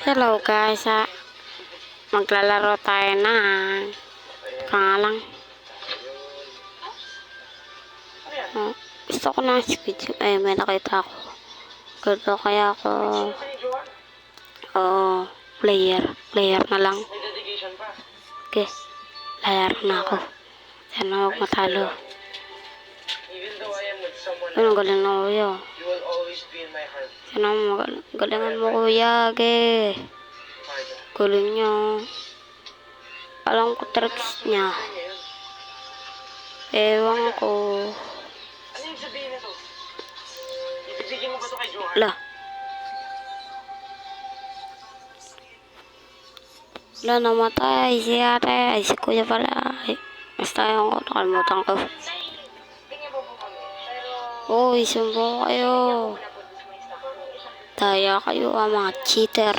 Hello guys, maglalaro tayo ng pangalang gusto ko ng Squid Game. Ay, may nakita ako. Gusto kaya ako player na lang. Okay, lalaro na ako. Sana huwag matalo. Anong galing na kuya? Sana galingan mo kuya, ge. Galing niya. Alam ko tricks niya. Ewan ko. Ano yung sabihin nito? Ibibigyan mo ba ito kay Johan? Wala. Wala, namatay si ate. Ay, si kuya pala. Ay, basta yung nakalimutan ko. Uy, sumbo kayo. Daya kayo mga cheater.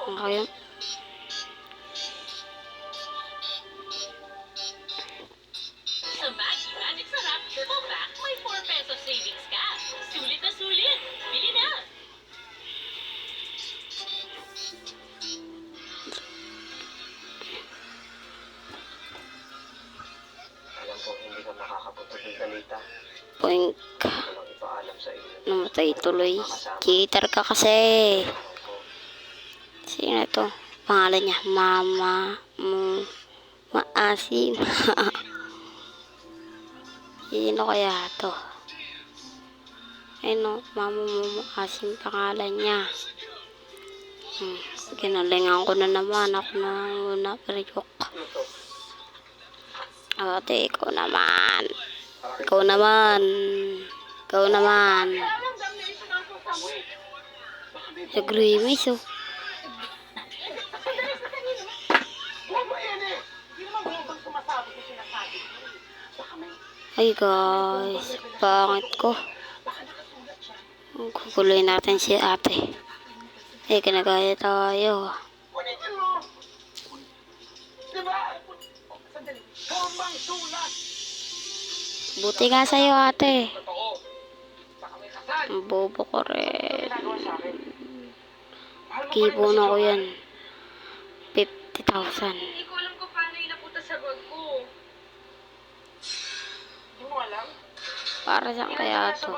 Okay. Sa Magic Sarap Triple Pack, may 4 pesos savings ka. Sulit na sulit. Bili na! Alam ko hindi ka makakapunta ng balita. Poink. Walang ipaalam sa iyo. Namatay tuloy. Cheater ka kasi. Sino to? Pangalan niya, Mama Maasim. Sino kaya to? Ano, Mama Maasim pangalan niya. Ginalingan ko na naman. Ako na muna, periok. Ate, ikaw naman. Ikaw naman. Ikaw naman. Sa Grimace, oh. Ay guys, pangit ko. Kukuloy natin si ate. Eh, kinagaya tayo. Buti nga sa'yo ate. Ang bobo ko rin. Kibo na ko yan. 50,000. Hindi ko alam kung paano inapunta sa bag ko. Hindi mo alam? Para saan kaya to?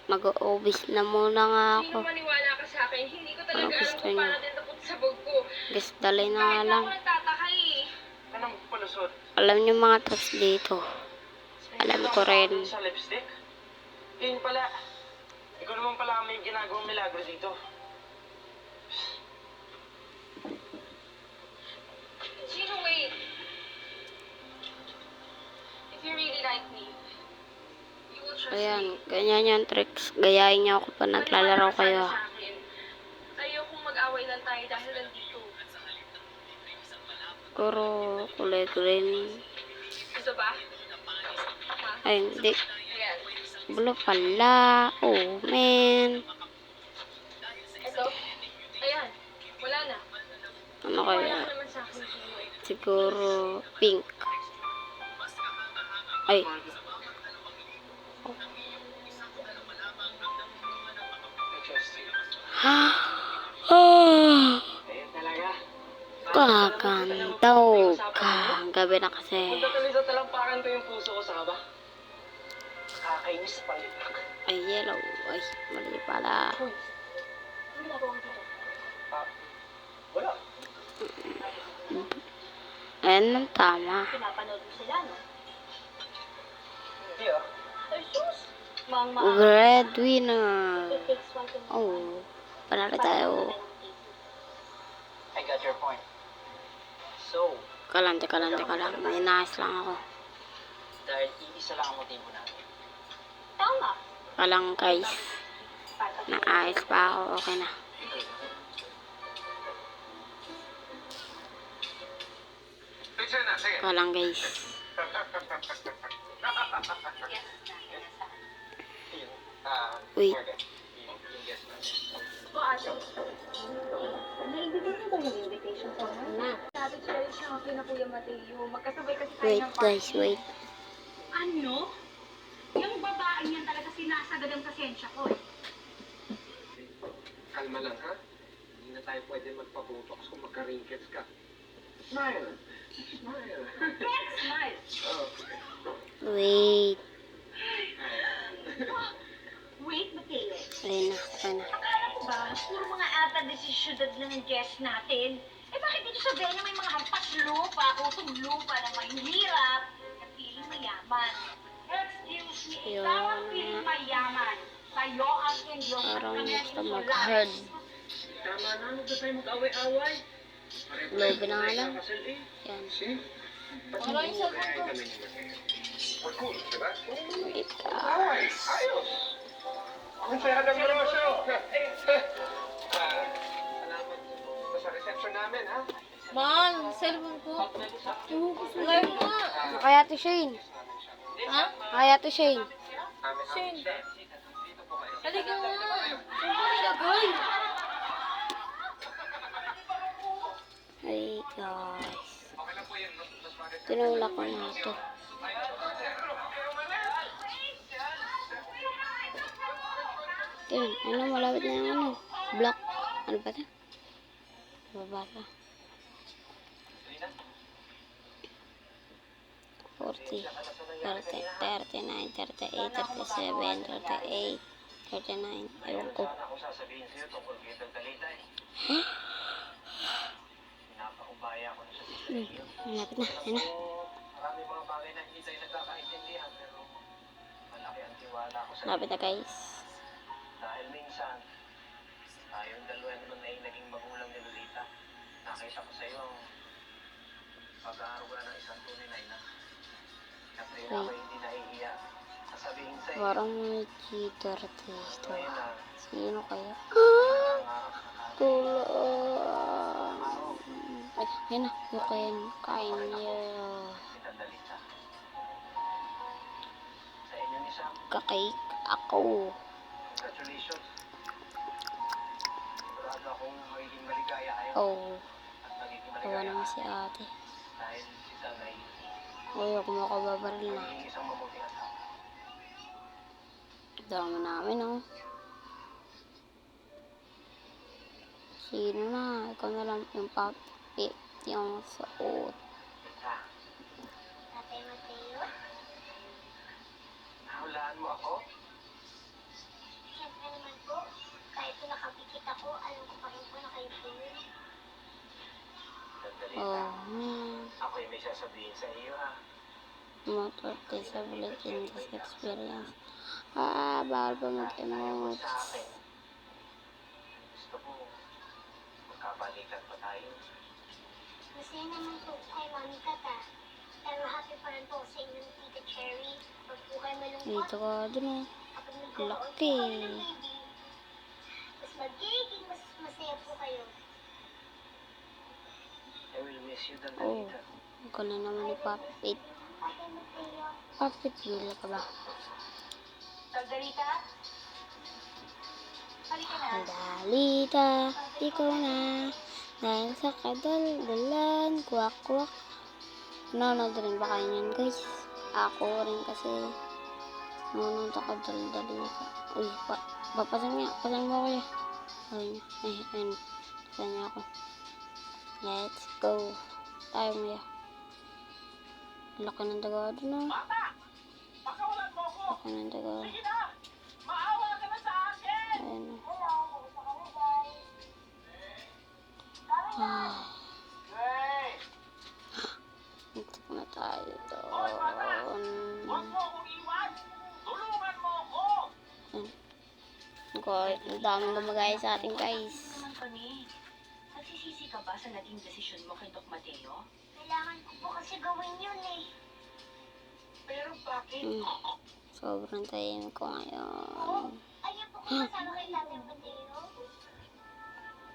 Mag-o-obis na muna nga Hindi ako. maniwala ka sa akin. Hindi ko talaga Ano alam gusto kung niyo? paano din napunta sa bag ko. Guys, dalay na nga Kahit lang. ako nagtataka eh. Anong palusot? Alam niyo mga tricks dito. Alam ko rin. Sa lipstick? Yun pala. Ikaw naman pala may ginagawang milagro dito. Gino, wait. If you really like me, you will trust Ayan, me. ganyan yung tricks. Gayahin niyo ako pa naglalaro kayo. Ayokong mag-away lang tayo dahil nandito. Siguro kulay green. Gusto ba? Ha? Ay, hindi. Ayan. Blue pala. Oh, man. Ito? Ayan. Wala na. Ano Wala kaya? ka naman sa akin, Gino. Siguro pink. Ay. Ha? Ah. Ayan talaga. Kakantaw ka. Gabi na kasi. Punta tuloy sa talampakan ko yung puso ko sa kaba. Nakakainis pang itak. Ay, yellow. Ay, mali pala. Ano ginagawa mo dito? Wala. Ayan ang tama. Pinapanood mo sila, no? Hindi ah. Ay, sus! Mang Breadwinner. Oh, panalo tayo. I got your point. So, Teka lang. May nais lang ako. dahil iisa lang ang motibo natin. Tama. Kalang guys. Naayos pa ako. Okay na. Kalang guys. Uy. O, ate. Naibigay mo ba yung invitation sa na? Sabi siya rin siya kina Kuya Mateo. Magkasabay kasi tayo Wait ng guys, wait. Ano? Yung babaeng yan talaga sinasagad ang pasensya ko eh. Kalma lang ha. tayo pwede magpabotox kung magka-wrinkles ka. Smile! Smile! Smile. Oh. Wait. Wait, Mateo. Ayun na. Ayun na. Akala mo ba, puro mga ata de siyudad lang ang guest natin? Eh bakit dito sa Benya may mga hampas lupa, utong lupa na mahihirap at piling mayaman? Excuse me, Yun. ikaw ang piling mayaman. Tayo ang Indios at Parang kami ang gusto Insulares. mag-hard. Tama na, huwag na tayo mag-away-away. Lobe na nga lang. Kasal eh. Yan. See? Parang yung cellphone ko. We're cool, diba? Wait ka. Nice! Ayos! Ang saya ng Rosso! Salamat sa reception namin, ha? Man, cellphone ko. Live mo nga. Kaya to Shane. Ha? Kaya to Shane. Shane. Dito po kayo. Halika nga. Saan ka nilagay? Hey guys. Okay lang po yan, no? Mas bagay. Tinulak ko na ito. Yun. Ano, malapit na yung ano. Block. Ano ba ito? Baba pa. 40, 40, 39, 38, 37, 38, 39. Ewan ko. Sana ako sasabihin sa'yo tungkol kay Daldalita eh. Pinapakubaya ko na siya sa iyo. Malapit na. Ano? Marami mga bagay na hindi tayo nagkakaintindihan pero malaki ang tiwala ko sa Malapit na guys. Dahil minsan, tayong dalawa naman ay naging magulang ni Lolita. Nakita ko sa iyo ang pag-aaruga ng isang tunay na ina. At rin ako hindi nahihiya. Sasabihin sa iyo, Parang may cheater dito. ngayon na, Sino kaya? nangarap na tayo. Tulong. Ay, ayun na. Yung kain niya. Si Daldalita. Sa inyo ni Sam, Kakake ako. congratulations. Sigurado akong magiging maligaya kayo Oh, at magiging tawa maligaya naman ka. si ate. Dahil si Sam ay Uy, ako makababaril na. magiging isang mabuting asawa. Dami namin, oh. Sino na? Ikaw na lang yung papit. Yung suot. Lita, Tatay Mateo? nahulaan mo ako? Siyempre naman po, kahit po nakapikit ako, alam ko pa rin po na kayo po yun. Daldalita, Oh, man. ako'y may sasabihin sa iyo ha. Motor disability in this experience. Bawal pa Nakikinig mo mag-emote. sa akin. Gusto ko, magkabalikan pa tayo. Masaya naman po kay Mami Kata. Pero happy pa rin po sa inyo ni Tita Cherry. Pag po kayo malungkot, Dito ka dun, oh. kapag nagkaroon Laki. po kayo ng baby, mas magiging mas masaya po kayo. I will miss you, Oh, Daldalita. ikaw na naman ni Papit. Tatay Mateo. Papit, wala ka ba? Daldarita? Halika na. Dalita, ikaw na. Dahil sa kadaldalan, kwak-kwak. Nanonood rin ba kayo yan, guys? Ako rin kasi. Nanonood ako daldalita. Uy, papasan niya. Pasan mo kuya. Ayun, ayun. Pasan niya ako. Let's go. Tayo kuya. Laki ng daga doon, oh. Bata! Pakawalan mo ko! Laki ng daga. Sige na! Maawa ka na sa akin! Ayun, oh. Hey! Dito na tayo doon. Huwag mo akong iwan! Tulungan mo ako! Guys, ang daming gumagaya sa atin, guys. Naman kami. Nagsisisi ka ba sa naging desisyon mo kay Doc Mateo? Kailangan ko po kasi gawin yun eh. Pero bakit? Sobrang tahimik ko ngayon. Ayaw po ko kasama kay Tatay Mateo.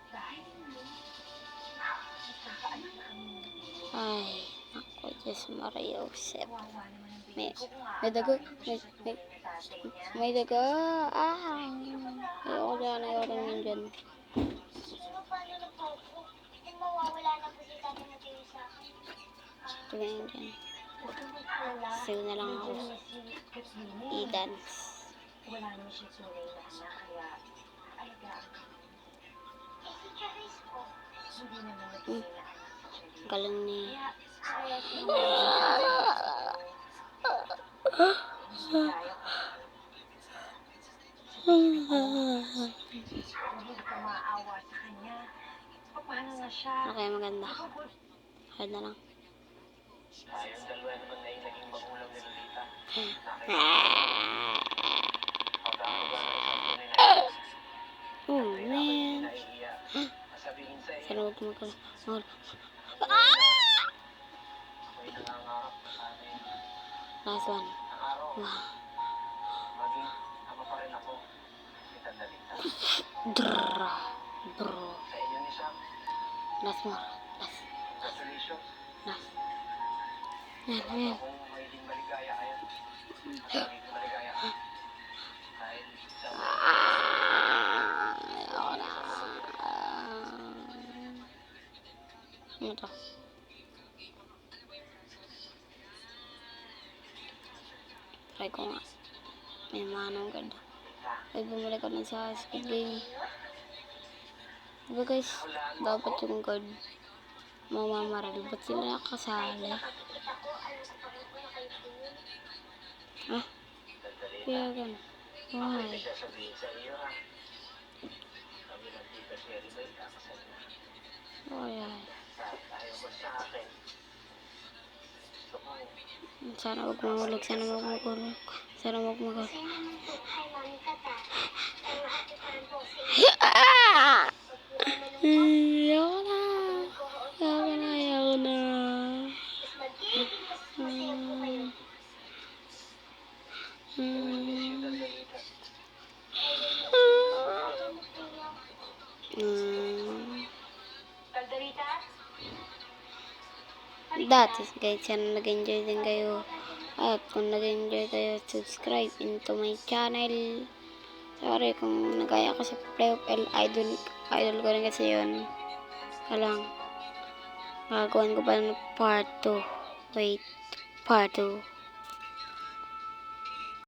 Dahil nagkakaanak na kami ng Mateo. Ay, ako, Diyos Maria Josep. Kawawa naman ang May, baby ko kung may dago, aagawin mo siya sa may, tunay na tatay niya. may dago. Ayoko rin yun dyan. Pero paano na po po? Eh, mawawala na po si Tatay Mateo sa akin. Tingnan dyan. Huwag kang mag-alala. Sayo na lang ako. Nandiyan na si Katrina. I-dance. Wala naman siya tunay na anak, kaya alagaan ka. Eh, si Cherry Hindi naman natin Galing ni... Kaya kaya hindi ka maawa sa kanya. Paano na siya? Ano kaya maganda? Hard na lang. Tayong dalawa naman ay naging magulang ni Lolita. Pag-aaruga ng isang tunay na ina. Oh, Ako'y man. naiiyak. Sabihin sa iyo. Sana huwag mo ko. Ako'y nangangarap na sana yung Last one. ang araw. Wow. Maging ama pa rin ako. Kita Lolita. Drrrr. Bro. Sa inyo ni Sam. Last more. Last. Congratulations. Last. Yan, yan. Kung magiging maligaya kayo. At magiging maligaya ka. Dahil sa Ayoko na. Ano to? Try ko nga. May manong ganda. Ay, bumili ko na sa Squid Game. Diba guys, dapat yung god mamamaril. Ba't sila nakasali? Ah? Kaya gan. Ako'y Why? may sasabihin sa iyo ha. Sabi ng tita Sherry ba ikakasal na. Why? Ayaw mo sa akin. Gusto ko. Sana wag mahulog. Sana wag mahulog. Sana wag mahulog. Ayoko na. Ayoko na. Ayoko na. Kalderita? That is guys, sana nag-enjoy din kayo. At kung nag-enjoy kayo, subscribe into my channel. Sorry kung nagaya ko sa Playoff L. Idol ko rin kasi yun. Kalang, gagawin ko pa ng part 2. Wait, part 2.